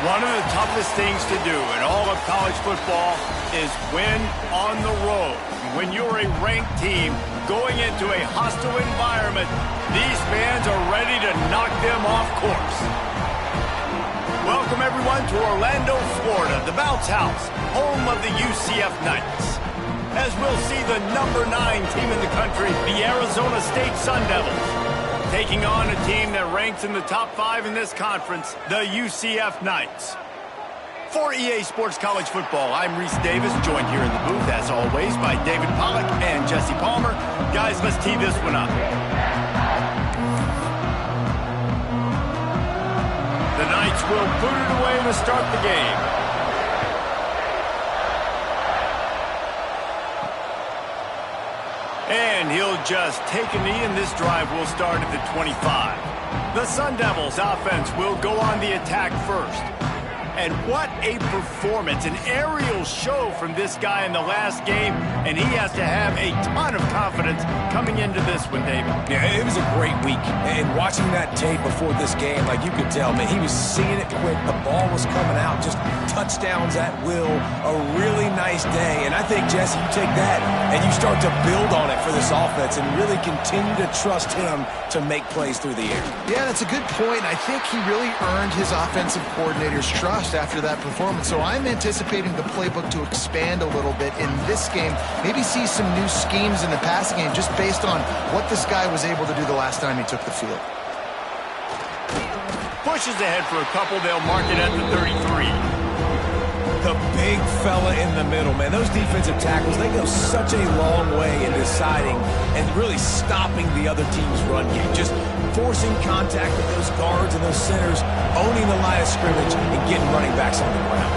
One of the toughest things to do in all of college football is win on the road. When you're a ranked team going into a hostile environment, these fans are ready to knock them off course. Welcome, everyone, to Orlando, Florida, the Bounce House, home of the UCF Knights. As we'll see the number 9 team in the country, the Arizona State Sun Devils, taking on a team that ranks in the top 5 in this conference, the UCF Knights. For EA Sports College Football, I'm Reese Davis, joined here in the booth, as always, by David Pollack and Jesse Palmer. Guys, let's tee this one up. The Knights will put it away to start the game. And he'll just take a knee, and this drive will start at the 25. The Sun Devils offense will go on the attack first. And what a performance, an aerial show from this guy in the last game, and he has to have a ton of confidence coming into this one, David. Yeah, it was a great week, and watching that tape before this game, like you could tell, man, he was seeing it quick, the ball was coming out, just touchdowns at will, a really nice day, and I think, Jesse, you take that and you start to build on it for this offense and really continue to trust him to make plays through the air. Yeah, that's a good point. I think he really earned his offensive coordinator's trust after that performance. So I'm anticipating the playbook to expand a little bit in this game. Maybe see some new schemes in the passing game just based on what this guy was able to do the last time he took the field. Pushes ahead for a couple. They'll mark it at the 33. The big fella in the middle, man. Those defensive tackles, they go such a long way in deciding and really stopping the other team's run game. Just forcing contact with those guards and those centers, owning the line of scrimmage, and getting running backs on the ground.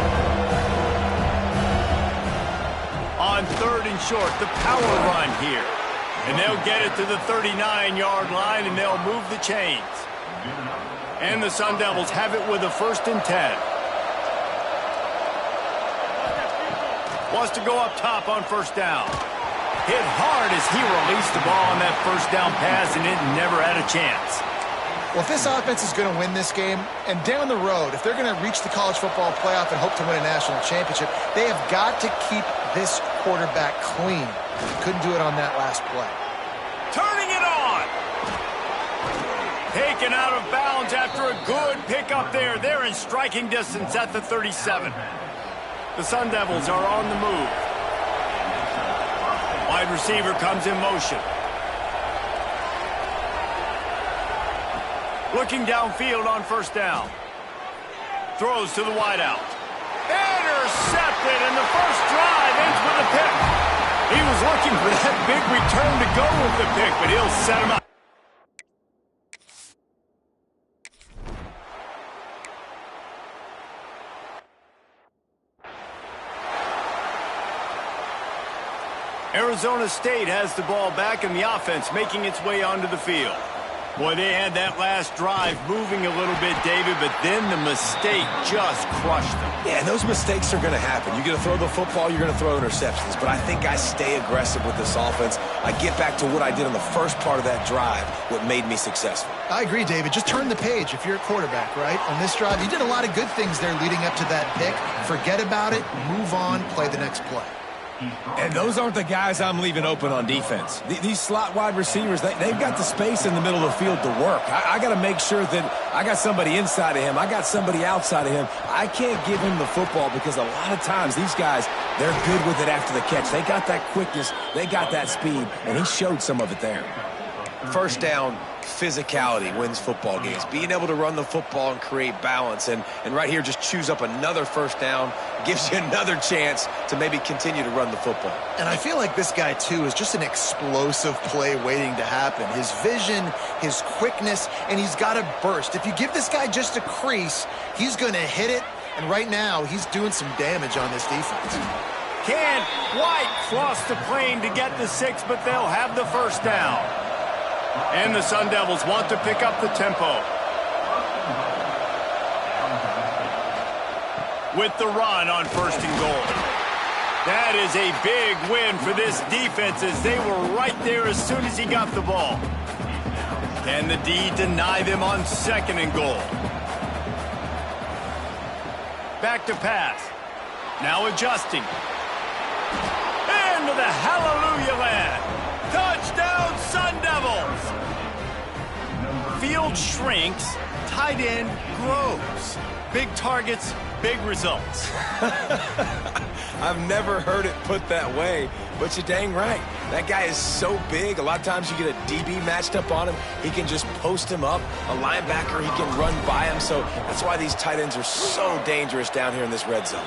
On 3rd and short, the power run here. And they'll get it to the 39-yard line, and they'll move the chains. And the Sun Devils have it with a 1st and 10. Wants to go up top on 1st down. Hit hard as he released the ball on that 1st down pass, and it never had a chance. Well, if this offense is going to win this game, and down the road, if they're going to reach the college football playoff and hope to win a national championship, they have got to keep this quarterback clean. Couldn't do it on that last play. Turning it on. Taken out of bounds after a good pickup there. They're in striking distance at the 37. The Sun Devils are on the move. Wide receiver comes in motion. Looking downfield on 1st down. Throws to the wideout. Intercepted, and the first drive ends with a pick. He was looking for that big return to go with the pick, but he'll set him up. Arizona State has the ball back, and the offense making its way onto the field. Boy, they had that last drive moving a little bit, David, but then the mistake just crushed them. Yeah, and those mistakes are going to happen. You're going to throw the football, you're going to throw interceptions. But I think I stay aggressive with this offense. I get back to what I did on the first part of that drive, what made me successful. I agree, David. Just turn the page if you're a quarterback, right? On this drive, you did a lot of good things there leading up to that pick. Forget about it, move on, play the next play. And those aren't the guys I'm leaving open on defense. These slot wide receivers, they've got the space in the middle of the field to work. I got to make sure that I got somebody inside of him. I got somebody outside of him. I can't give him the football because a lot of times these guys, they're good with it after the catch. They got that quickness. They got that speed, and he showed some of it there. 1st down, physicality wins football games. Being able to run the football and create balance. And right here, just choose up another 1st down, gives you another chance to maybe continue to run the football. And I feel like this guy, too, is just an explosive play waiting to happen. His vision, his quickness, and he's got a burst. If you give this guy just a crease, he's going to hit it. And right now, he's doing some damage on this defense. Can White cross the plane to get the 6, but they'll have the 1st down. And the Sun Devils want to pick up the tempo. With the run on 1st and goal. That is a big win for this defense as they were right there as soon as he got the ball. Can the D deny them on 2nd and goal? Back to pass. Now adjusting. Into the hallelujah land. Touchdown, Sun Devils. Field shrinks, tight end grows. Big targets, big results. I've never heard it put that way, but you're dang right. That guy is so big, a lot of times you get a DB matched up on him. He can just post him up. A linebacker, he can run by him. So that's why these tight ends are so dangerous down here in this red zone.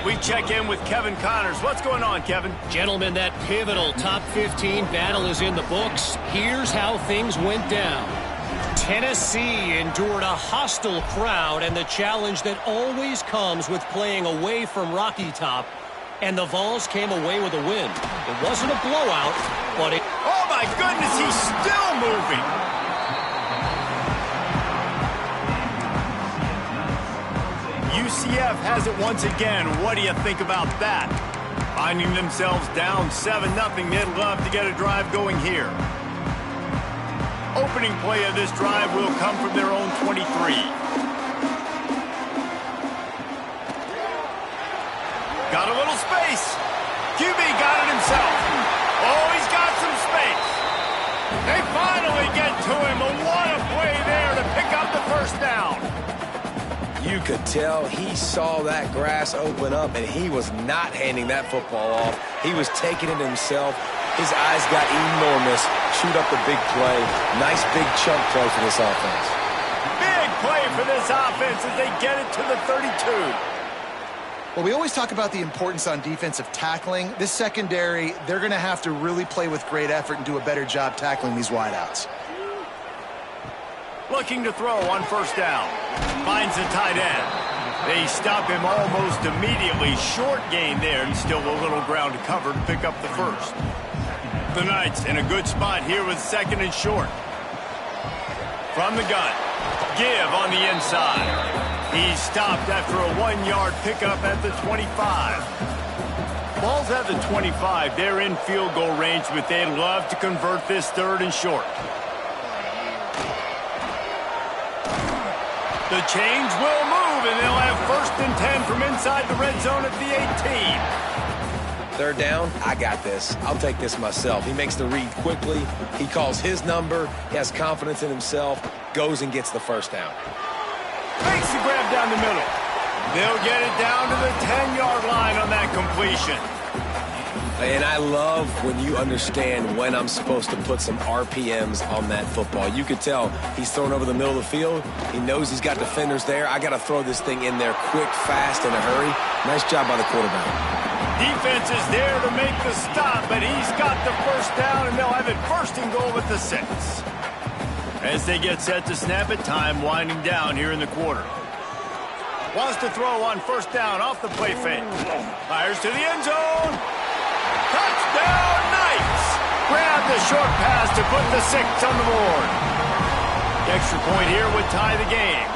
We check in with Kevin Connors. What's going on, Kevin? Gentlemen, that pivotal top 15 battle is in the books. Here's how things went down. Tennessee endured a hostile crowd and the challenge that always comes with playing away from Rocky Top. And the Vols came away with a win. It wasn't a blowout, but it... Oh, my goodness, he's still moving. UCF has it once again. What do you think about that? Finding themselves down 7-0, they'd love to get a drive going here. Opening play of this drive will come from their own 23. Got a little space. QB got it himself. Oh, he's got some space. They finally get to him. But what a play there to pick up the first down. You could tell he saw that grass open up, and he was not handing that football off. He was taking it himself. His eyes got enormous. Shoot up the big play. Nice big chunk play for this offense. Big play for this offense as they get it to the 32. Well, we always talk about the importance on defensive tackling. This secondary, they're going to have to really play with great effort and do a better job tackling these wideouts. Looking to throw on first down. Finds the tight end. They stop him almost immediately. Short gain there and still a little ground to cover to pick up the first. The Knights in a good spot here with second and short. From the gun. Give on the inside. He's stopped after a 1-yard pickup at the 25. Ball's at the 25. They're in field goal range, but they'd love to convert this third and short. The change will move, and they'll have first and 10 from inside the red zone at the 18. Third down, I got this. I'll take this myself. He makes the read quickly. He calls his number. He has confidence in himself. Goes and gets the first down. Makes the grab down the middle. They'll get it down to the 10-yard line on that completion. And I love when you understand when I'm supposed to put some RPMs on that football. You could tell he's throwing over the middle of the field. He knows he's got defenders there. I got to throw this thing in there quick, fast, in a hurry. Nice job by the quarterback. Defense is there to make the stop, but he's got the first down, and they'll have it first and goal at the 6. As they get set to snap it, time winding down here in the quarter. Wants to throw on first down off the play fake. Fires to the end zone. Touchdown, Knights! Grab the short pass to put the 6 on the board. The extra point here would tie the game.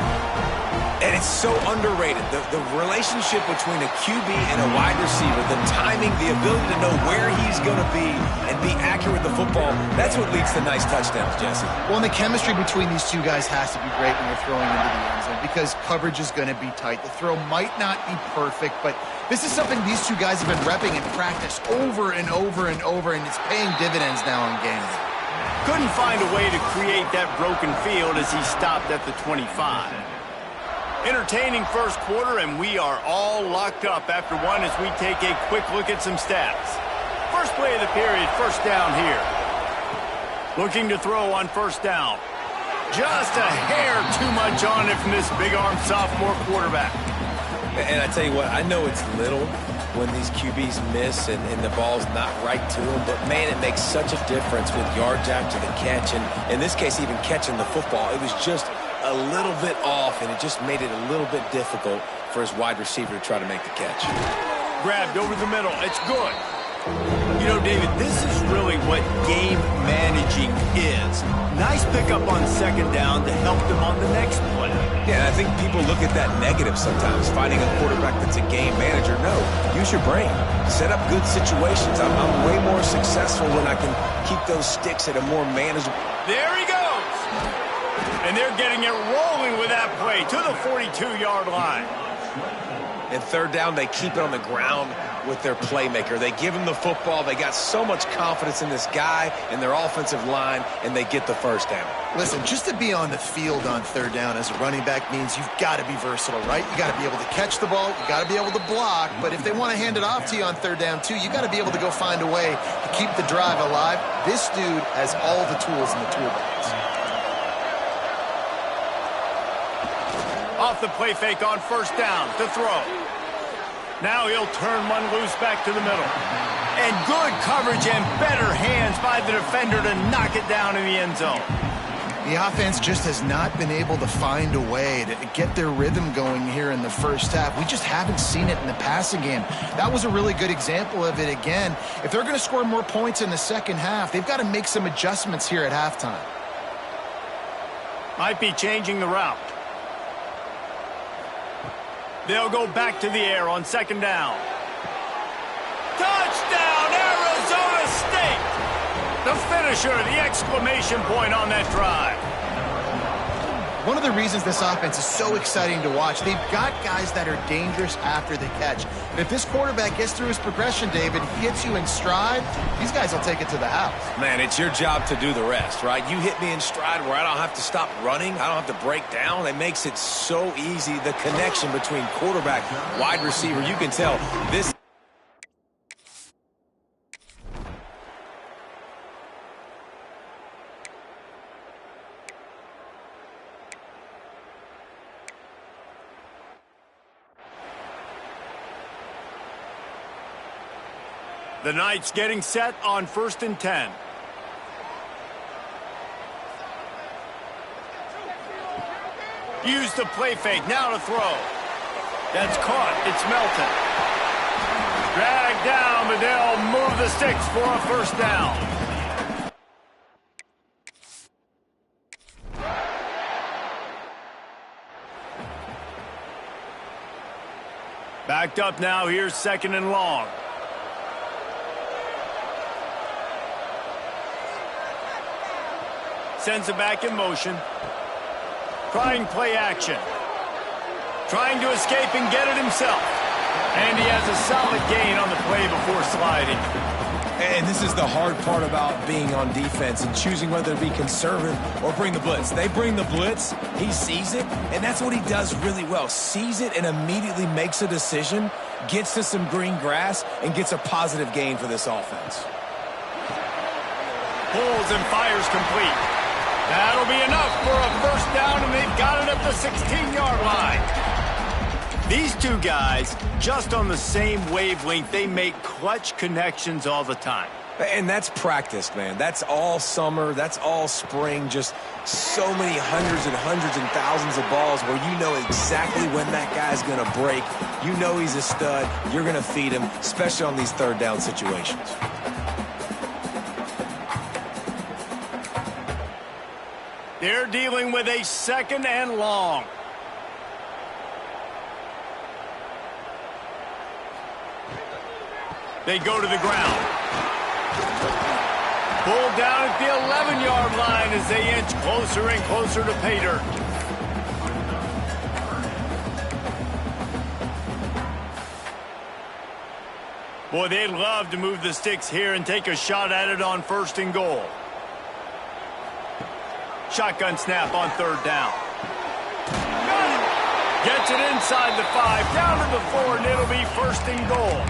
And it's so underrated. The relationship between a QB and a wide receiver, the timing, the ability to know where he's going to be and be accurate with the football, that's what leads to nice touchdowns, Jesse. Well, and the chemistry between these two guys has to be great when you're throwing into the end zone because coverage is going to be tight. The throw might not be perfect, but this is something these two guys have been repping in practice over and over and over, and it's paying dividends now in games. Couldn't find a way to create that broken field as he stopped at the 25. Entertaining first quarter, and we are all locked up after one as we take a quick look at some stats. First play of the period, first down here. Looking to throw on first down. Just a hair too much on it from this big-armed sophomore quarterback. And I tell you what, I know it's little when these QBs miss and the ball's not right to them, but man, it makes such a difference with yards after the catch, and in this case, even catching the football. It was just a little bit off, and it just made it a little bit difficult for his wide receiver to try to make the catch. Grabbed over the middle. It's good. You know, David, this is really what game managing is. Nice pickup on second down to help them on the next play. Yeah, and I think people look at that negative sometimes, finding a quarterback that's a game manager. No, use your brain. Set up good situations. I'm way more successful when I can keep those sticks at a more manageable... There he goes! And they're getting it rolling with that play to the 42-yard line. And third down, they keep it on the ground with their playmaker. They give him the football. They got so much confidence in this guy and their offensive line, and they get the first down. Listen, just to be on the field on third down as a running back means you've got to be versatile, right? You got to be able to catch the ball. You got to be able to block. But if they want to hand it off to you on third down, too, you got to be able to go find a way to keep the drive alive. This dude has all the tools in the toolbox. Off the play fake on first down to throw. Now he'll turn one loose back to the middle. And good coverage and better hands by the defender to knock it down in the end zone. The offense just has not been able to find a way to get their rhythm going here in the first half. We just haven't seen it in the passing game. That was a really good example of it again. If they're going to score more points in the second half, they've got to make some adjustments here at halftime. Might be changing the route. They'll go back to the air on second down. Touchdown, Arizona State! The finisher, the exclamation point on that drive. One of the reasons this offense is so exciting to watch, they've got guys that are dangerous after the catch. And if this quarterback gets through his progression, David, hits you in stride, these guys will take it to the house. Man, it's your job to do the rest, right? You hit me in stride where I don't have to stop running. I don't have to break down. It makes it so easy. The connection between quarterback, wide receiver, you can tell this. The Knights getting set on 1st and 10. Use the play fake, now to throw. That's caught, it's Melton. Dragged down, but they'll move the sticks for a first down. Backed up now, here's 2nd and long. Sends it back in motion. Trying play action. Trying to escape and get it himself. And he has a solid gain on the play before sliding. And this is the hard part about being on defense and choosing whether to be conservative or bring the blitz. They bring the blitz, he sees it, and that's what he does really well. Sees it and immediately makes a decision, gets to some green grass, and gets a positive gain for this offense. Pulls and fires complete. That'll be enough for a first down, and they've got it at the 16-yard line. These two guys, just on the same wavelength, they make clutch connections all the time. And that's practice, man. That's all summer. That's all spring. Just so many hundreds and thousands of balls where you know exactly when that guy's going to break. You know he's a stud. You're going to feed him, especially on these third down situations. They're dealing with a 2nd and long. They go to the ground. Pulled down at the 11-yard line as they inch closer and closer to pay dirt. Boy, they'd love to move the sticks here and take a shot at it on 1st and goal. Shotgun snap on 3rd down. Gets it inside the 5, down to the 4, and it'll be 1st and goal.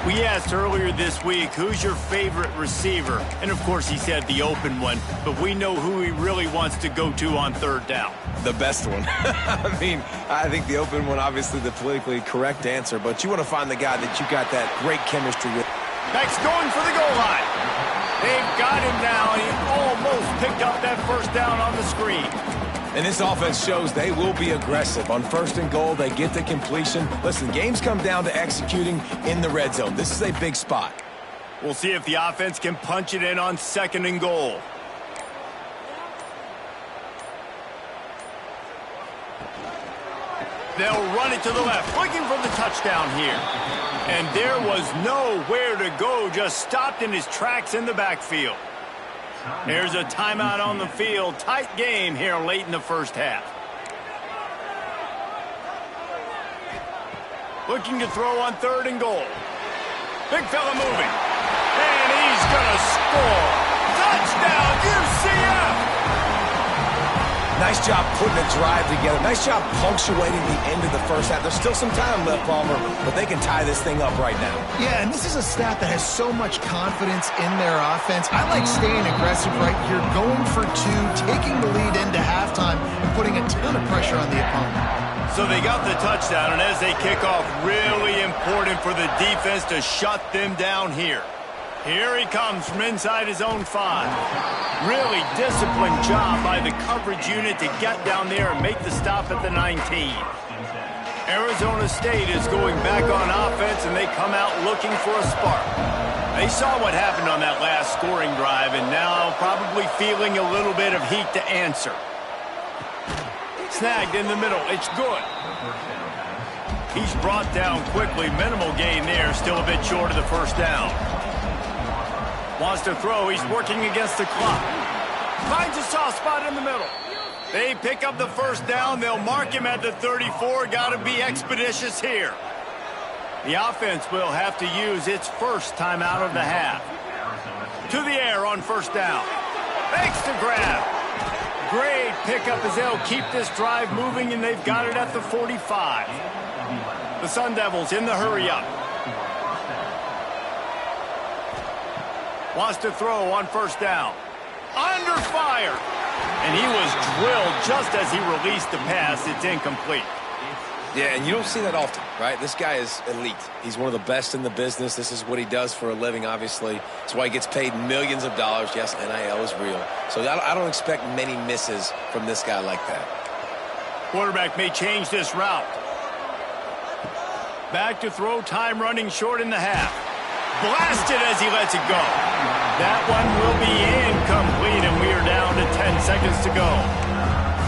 We asked earlier this week, who's your favorite receiver? And, of course, he said the open one, but we know who he really wants to go to on 3rd down. The best one. I mean, I think the open one, obviously the politically correct answer, but you want to find the guy that you got that great chemistry with. Beck's going for the goal line. They've got him now. He almost picked up that first down on the screen. And this offense shows they will be aggressive. On 1st and goal, they get the completion. Listen, games come down to executing in the red zone. This is a big spot. We'll see if the offense can punch it in on 2nd and goal. They'll run it to the left, looking for the touchdown here. And there was nowhere to go, just stopped in his tracks in the backfield. There's a timeout on the field. Tight game here late in the first half. Looking to throw on 3rd and goal. Big fella moving. And he's going to score. Touchdown, UCF! Nice job putting a drive together. Nice job punctuating the end of the first half. There's still some time left, Palmer, but they can tie this thing up right now. Yeah, and this is a staff that has so much confidence in their offense. I like staying aggressive right here, going for 2, taking the lead into halftime, and putting a ton of pressure on the opponent. So they got the touchdown, and as they kick off, really important for the defense to shut them down here. Here he comes from inside his own 5. Really disciplined job by the coverage unit to get down there and make the stop at the 19. Arizona State is going back on offense, and they come out looking for a spark. They saw what happened on that last scoring drive, and now probably feeling a little bit of heat to answer. Snagged in the middle. It's good. He's brought down quickly. Minimal gain there. Still a bit short of the first down. Wants to throw. He's working against the clock. Finds a soft spot in the middle. They pick up the first down. They'll mark him at the 34. Got to be expeditious here. The offense will have to use its first timeout of the half. To the air on first down. Makes the grab. Great pickup as they'll keep this drive moving, and they've got it at the 45. The Sun Devils in the hurry-up. Wants to throw on first down. Under fire. And he was drilled just as he released the pass. It's incomplete. Yeah, and you don't see that often, right? This guy is elite. He's one of the best in the business. This is what he does for a living, obviously. That's why he gets paid millions of dollars. Yes, NIL is real. So I don't expect many misses from this guy like that. Quarterback may change this route. Back to throw, time running short in the half. Blasted as he lets it go. That one will be incomplete, and we are down to 10 seconds to go.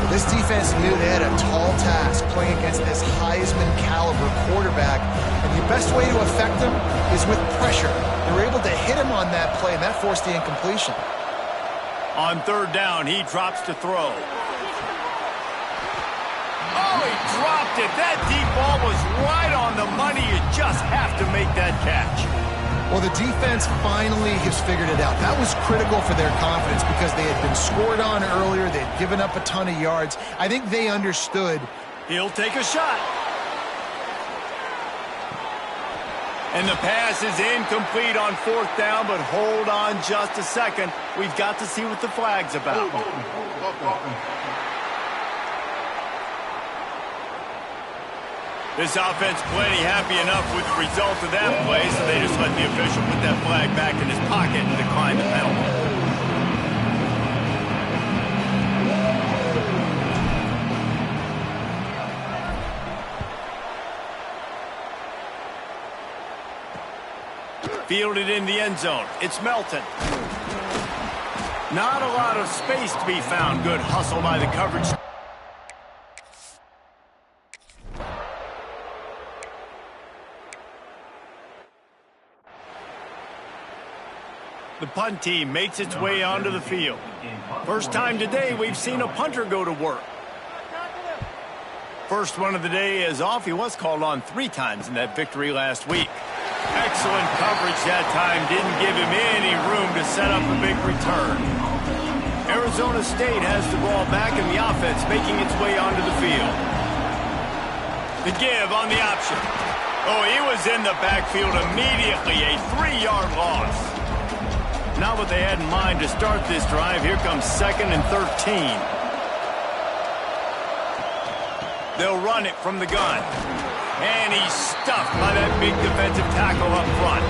Well, this defense knew they had a tall task playing against this Heisman caliber quarterback, and the best way to affect him is with pressure. They were able to hit him on that play, and that forced the incompletion. On 3rd down, he drops to throw. Oh, he dropped it. That deep ball was right on the money. You just have to make that catch. Well, the defense finally has figured it out. That was critical for their confidence because they had been scored on earlier. They had given up a ton of yards. I think they understood. He'll take a shot. And the pass is incomplete on 4th down, but hold on just a second. We've got to see what the flag's about. This offense plenty happy enough with the result of that play, so they just let the official put that flag back in his pocket and decline the penalty. Fielded in the end zone. It's Melton. Not a lot of space to be found. Good hustle by the coverage. The punt team makes its way onto the field. First time today we've seen a punter go to work. First one of the day is off. He was called on 3 times in that victory last week. Excellent coverage that time. Didn't give him any room to set up a big return. Arizona State has the ball back, and the offense making its way onto the field. The give on the option. Oh, he was in the backfield immediately. A 3-yard loss. Not what they had in mind to start this drive. Here comes 2nd and 13. They'll run it from the gun. And he's stuffed by that big defensive tackle up front.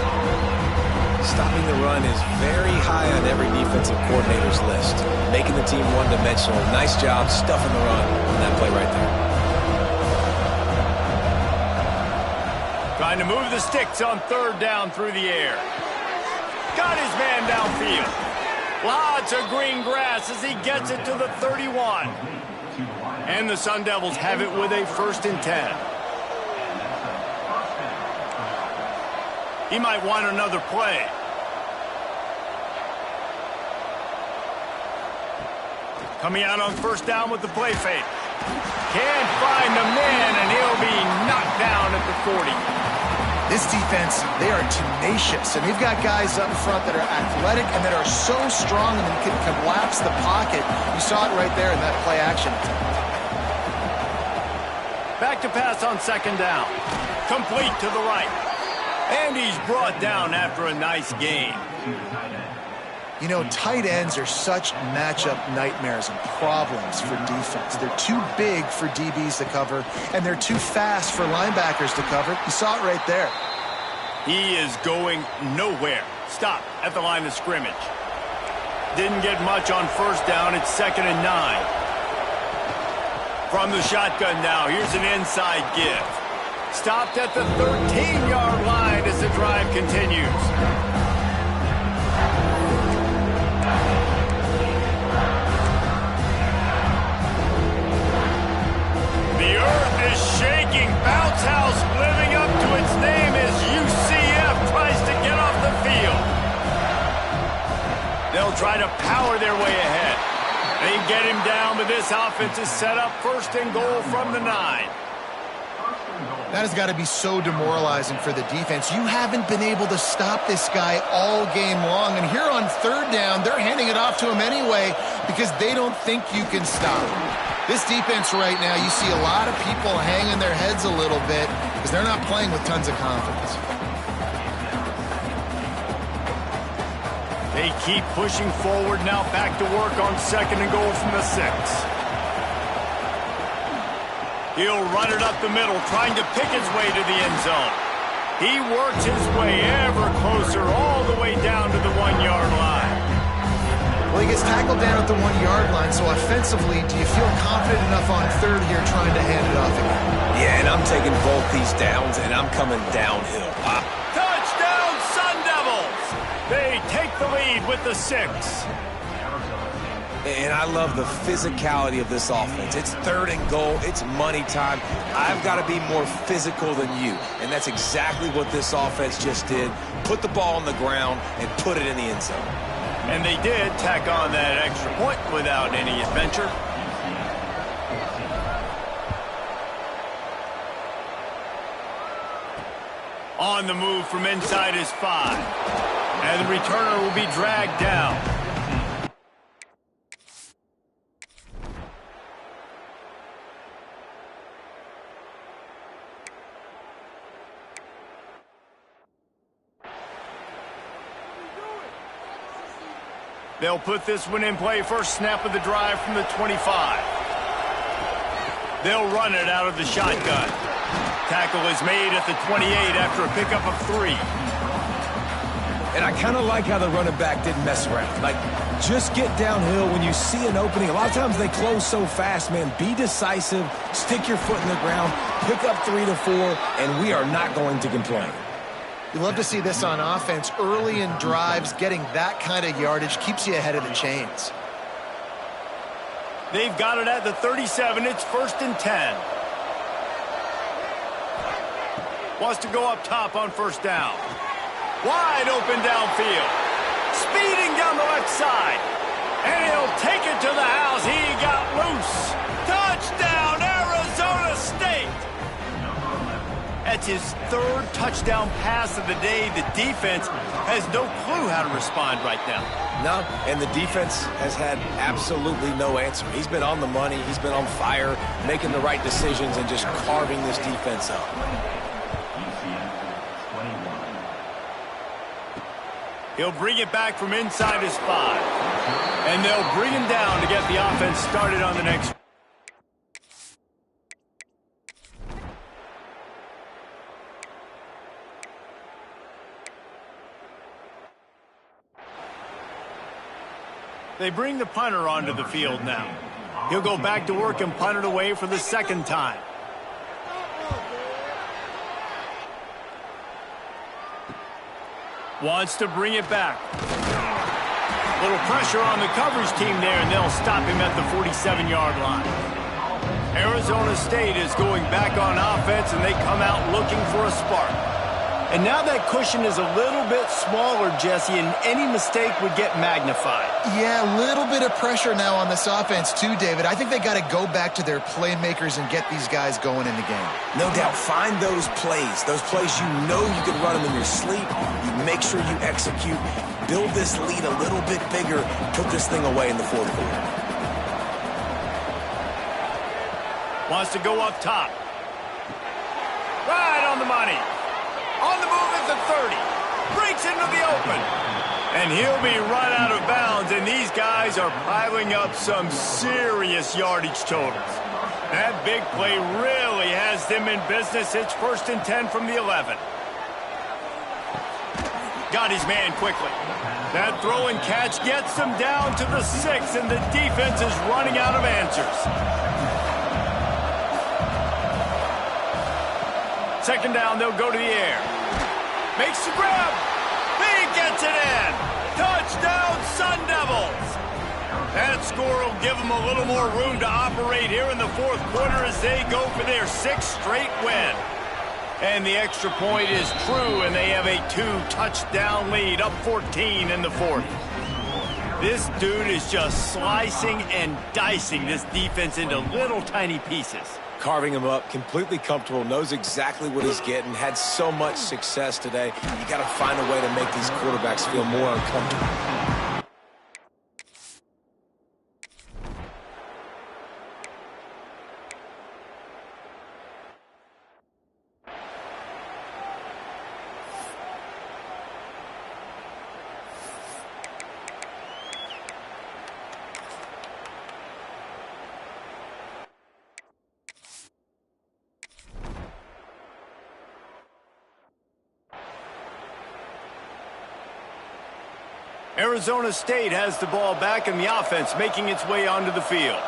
Stopping the run is very high on every defensive coordinator's list. Making the team one-dimensional. Nice job stuffing the run on that play right there. Trying to move the sticks on 3rd down through the air. Got his man downfield. Lots of green grass as he gets it to the 31. And the Sun Devils have it with a 1st and 10. He might want another play. Coming out on 1st down with the play fake. Can't find the man, and he'll be knocked down at the 40. This defense, they are tenacious, and they've got guys up front that are athletic and that are so strong and can collapse the pocket. You saw it right there in that play action. Back to pass on second down. Complete to the right. And he's brought down after a nice gain. You know, tight ends are such matchup nightmares and problems for defense. They're too big for DBs to cover, and they're too fast for linebackers to cover. You saw it right there. He is going nowhere. Stop at the line of scrimmage. Didn't get much on first down. It's 2nd and 9. From the shotgun now, here's an inside give. Stopped at the 13-yard line as the drive continues. The earth is shaking. Bounce house living up to its name as UCF tries to get off the field. They'll try to power their way ahead. They get him down, but this offense is set up 1st and goal from the 9. That has got to be so demoralizing for the defense. You haven't been able to stop this guy all game long, and here on 3rd down, they're handing it off to him anyway because they don't think you can stop him. This defense right now, you see a lot of people hanging their heads a little bit because they're not playing with tons of confidence. They keep pushing forward now, back to work on 2nd and goal from the 6. He'll run it up the middle, trying to pick his way to the end zone. He works his way ever closer all the way down to the 1-yard line. Well, he gets tackled down at the 1-yard line, so offensively, do you feel confident enough on 3rd here trying to hand it off again? Yeah, and I'm taking both these downs, and I'm coming downhill. Touchdown, Sun Devils! They take the lead with the 6. And I love the physicality of this offense. It's 3rd and goal. It's money time. I've got to be more physical than you. And that's exactly what this offense just did. Put the ball on the ground and put it in the end zone. And they did tack on that extra point without any adventure. On the move from inside his 5. And the returner will be dragged down. They'll put this one in play. First snap of the drive from the 25. They'll run it out of the shotgun. Tackle is made at the 28 after a pickup of 3. And I kind of like how the running back didn't mess around. Like, just get downhill when you see an opening. A lot of times they close so fast, man. Be decisive, stick your foot in the ground, pick up 3 to 4, and we are not going to complain. You love to see this on offense. Early in drives, getting that kind of yardage keeps you ahead of the chains. They've got it at the 37. It's 1st and 10. Wants to go up top on 1st down. Wide open downfield. Speeding down the left side. And he'll take it to the house. He got loose. Touchdown, Arizona State. That's his 3rd touchdown pass of the day. The defense has no clue how to respond right now. No, and the defense has had absolutely no answer. He's been on the money. He's been on fire, making the right decisions and just carving this defense up. He'll bring it back from inside his 5. And they'll bring him down to get the offense started on the next. They bring the punter onto the field now. He'll go back to work and punt it away for the 2nd time. Wants to bring it back. Little pressure on the coverage team there, and they'll stop him at the 47-yard line. Arizona State is going back on offense, and they come out looking for a spark. And now that cushion is a little bit smaller, Jesse, and any mistake would get magnified. Yeah, a little bit of pressure now on this offense too, David. I think they got to go back to their playmakers and get these guys going in the game. No doubt. Find those plays you know you can run them in your sleep. You make sure you execute. Build this lead a little bit bigger. Put this thing away in the fourth quarter. Wants to go up top. Right on the money. On the move at the 30. Breaks into the open. And he'll be run out of bounds, and these guys are piling up some serious yardage totals. That big play really has them in business. It's 1st and 10 from the 11. Got his man quickly. That throw and catch gets them down to the 6, and the defense is running out of answers. 2nd down, they'll go to the air. Makes the grab. He gets it in. Touchdown, Sun Devils. That score will give them a little more room to operate here in the fourth quarter as they go for their 6th straight win. And the extra point is true, and they have a 2-touchdown lead, up 14 in the fourth. This dude is just slicing and dicing this defense into little tiny pieces. Carving him up, completely comfortable, knows exactly what he's getting, had so much success today. You got to find a way to make these quarterbacks feel more uncomfortable. Arizona State has the ball back and the offense making its way onto the field.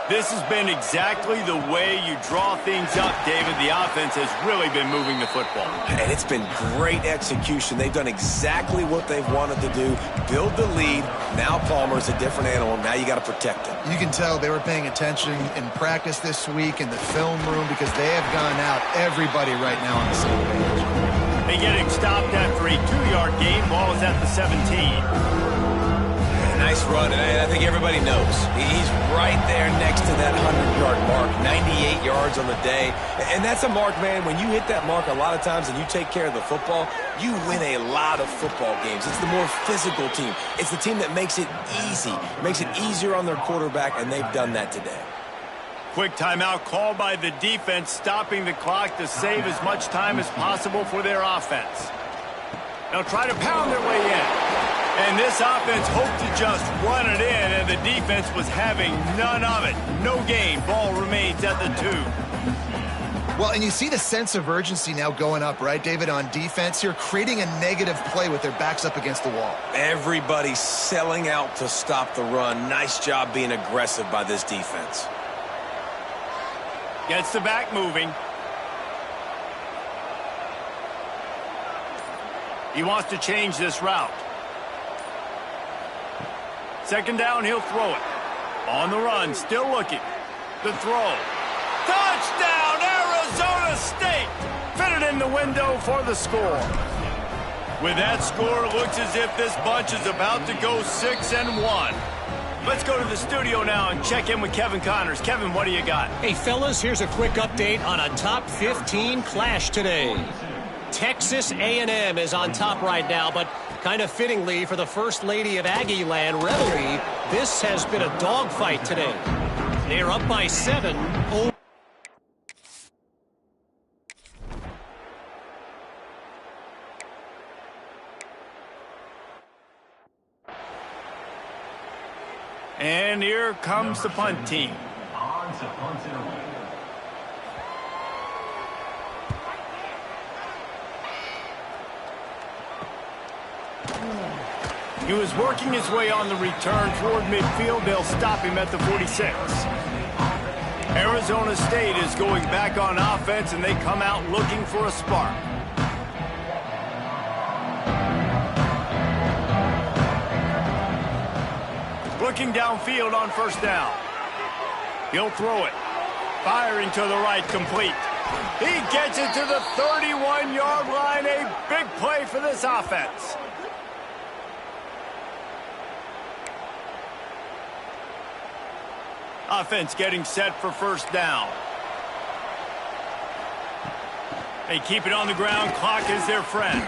This has been exactly the way you draw things up, David. The offense has really been moving the football. And it's been great execution. They've done exactly what they've wanted to do. Build the lead. Now Palmer's a different animal. Now you got to protect him. You can tell they were paying attention in practice this week in the film room because they have gone out everybody right now on the same page. They get him stopped after a 2-yard gain. Ball is at the 17. Nice run, and I think everybody knows. He's right there next to that 100-yard mark, 98 yards on the day. And that's a mark, man. When you hit that mark a lot of times and you take care of the football, you win a lot of football games. It's the more physical team. It's the team that makes it easy, makes it easier on their quarterback, and they've done that today. Quick timeout called by the defense, stopping the clock to save as much time as possible for their offense. They'll try to pound their way in. And this offense hoped to just run it in, and the defense was having none of it. No gain. Ball remains at the 2. Well, and you see the sense of urgency now going up, right, David, on defense here, creating a negative play with their backs up against the wall. Everybody's selling out to stop the run. Nice job being aggressive by this defense. Gets the back moving. He wants to change this route. 2nd down, he'll throw it. On the run, still looking. The throw. Touchdown, Arizona State! Fitted in the window for the score. With that score, it looks as if this bunch is about to go 6-1. Let's go to the studio now and check in with Kevin Connors. Kevin, what do you got? Hey, fellas, here's a quick update on a top 15 clash today. Texas A&M is on top right now, but kind of fittingly for the First Lady of Aggie Land, Reveille, this has been a dogfight today. They are up by 7. And here comes the punt team. He was working his way on the return toward midfield. They'll stop him at the 46. Arizona State is going back on offense, and they come out looking for a spark. Looking downfield on 1st down. He'll throw it. Firing to the right, complete. He gets it to the 31-yard line. A big play for this offense. Offense getting set for first down. They keep it on the ground. Clock is their friend.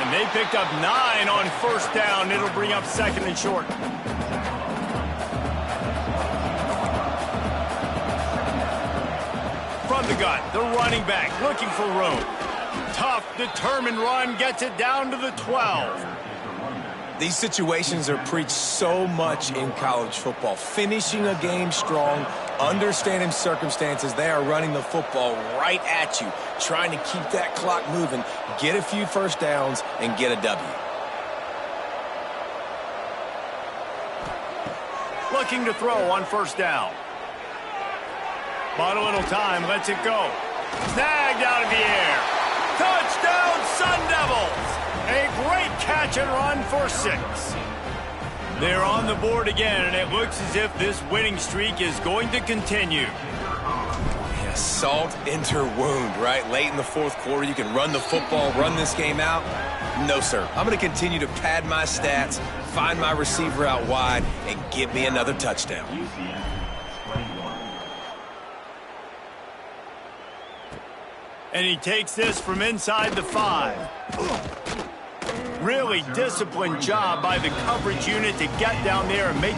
And they picked up 9 on first down. It'll bring up second and short. From the gun, the running back looking for room. Tough, determined run, gets it down to the 12. These situations are preached so much in college football. Finishing a game strong, understanding circumstances. They are running the football right at you, trying to keep that clock moving, get a few first downs, and get a W. Looking to throw on first down. Bought a little time, lets it go. Snagged out of the air. Touchdown, Sun Devils! A great catch and run for 6. They're on the board again, and it looks as if this winning streak is going to continue. Yeah, salt enter wound, right? Late in the fourth quarter, you can run the football, run this game out. No, sir. I'm going to continue to pad my stats, find my receiver out wide, and give me another touchdown. And he takes this from inside the 5. Really disciplined job by the coverage unit to get down there and make.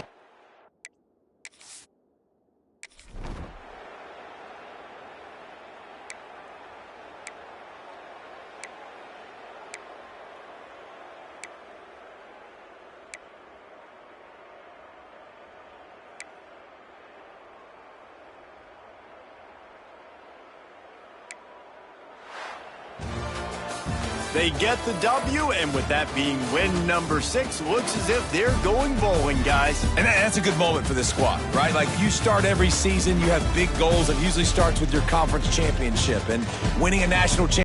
They get the W, and with that being win number 6, looks as if they're going bowling, guys. And that's a good moment for this squad, right? Like, you start every season, you have big goals. It usually starts with your conference championship, and winning a national championship.